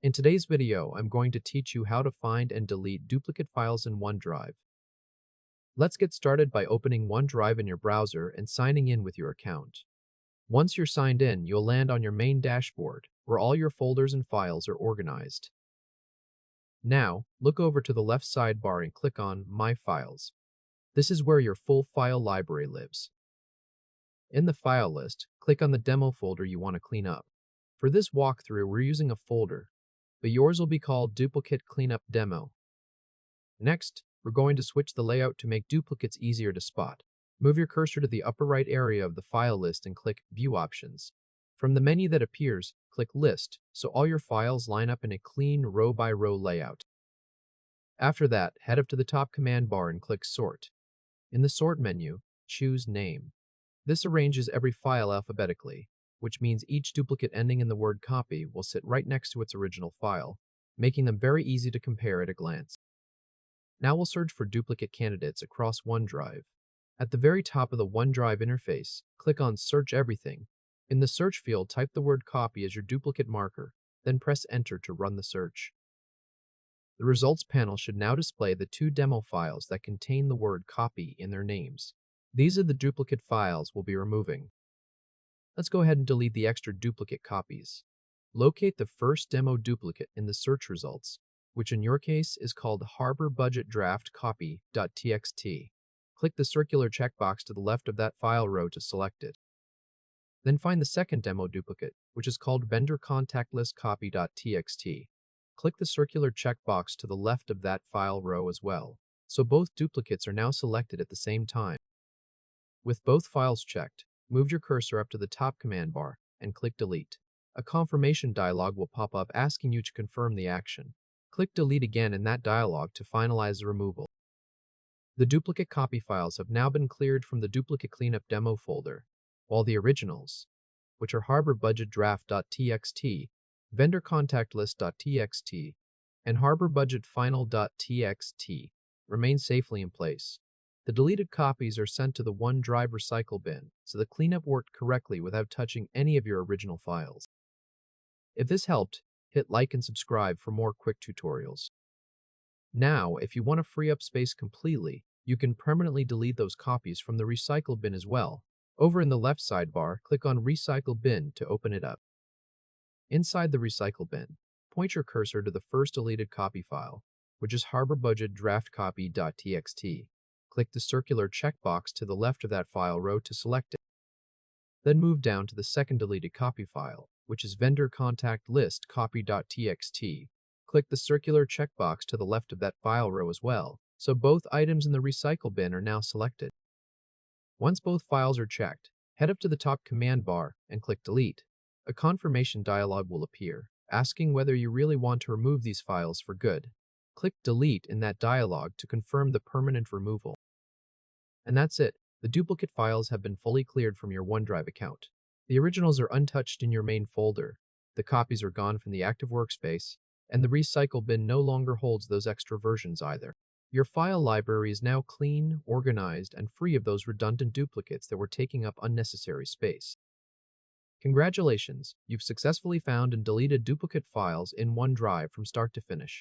In today's video, I'm going to teach you how to find and delete duplicate files in OneDrive. Let's get started by opening OneDrive in your browser and signing in with your account. Once you're signed in, you'll land on your main dashboard, where all your folders and files are organized. Now, look over to the left sidebar and click on My Files. This is where your full file library lives. In the file list, click on the demo folder you want to clean up. For this walkthrough, we're using a folder, but yours will be called Duplicate Cleanup Demo. Next, we're going to switch the layout to make duplicates easier to spot. Move your cursor to the upper right area of the file list and click View Options. From the menu that appears, click List, so all your files line up in a clean row-by-row layout. After that, head up to the top command bar and click Sort. In the Sort menu, choose Name. This arranges every file alphabetically, which means each duplicate ending in the word copy will sit right next to its original file, making them very easy to compare at a glance. Now we'll search for duplicate candidates across OneDrive. At the very top of the OneDrive interface, click on Search Everything. In the search field, type the word copy as your duplicate marker, then press Enter to run the search. The results panel should now display the two demo files that contain the word copy in their names. These are the duplicate files we'll be removing. Let's go ahead and delete the extra duplicate copies. Locate the first demo duplicate in the search results, which in your case is called Harbor Budget Draft Copy.txt. Click the circular checkbox to the left of that file row to select it. Then find the second demo duplicate, which is called Vendor Contact List Copy.txt. Click the circular checkbox to the left of that file row as well, so both duplicates are now selected at the same time. With both files checked, move your cursor up to the top command bar and click Delete. A confirmation dialog will pop up asking you to confirm the action. Click Delete again in that dialog to finalize the removal. The duplicate copy files have now been cleared from the Duplicate Cleanup Demo folder, while the originals, which are Harbor Budget Draft.txt, Vendor Contact List.txt, and Harbor Budget Final.txt, remain safely in place. The deleted copies are sent to the OneDrive Recycle bin, so the cleanup worked correctly without touching any of your original files. If this helped, hit like and subscribe for more quick tutorials. Now, if you want to free up space completely, you can permanently delete those copies from the Recycle bin as well. Over in the left sidebar, click on Recycle Bin to open it up. Inside the Recycle bin, point your cursor to the first deleted copy file, which is Harbor Budget Draft Copy.txt. Click the circular checkbox to the left of that file row to select it. Then move down to the second deleted copy file, which is Vendor Contact List Copy.txt. Click the circular checkbox to the left of that file row as well, so both items in the Recycle bin are now selected. Once both files are checked, head up to the top command bar and click Delete. A confirmation dialog will appear, asking whether you really want to remove these files for good. Click Delete in that dialog to confirm the permanent removal. And that's it. The duplicate files have been fully cleared from your OneDrive account. The originals are untouched in your main folder, the copies are gone from the active workspace, and the Recycle bin no longer holds those extra versions either. Your file library is now clean, organized, and free of those redundant duplicates that were taking up unnecessary space. Congratulations, you've successfully found and deleted duplicate files in OneDrive from start to finish.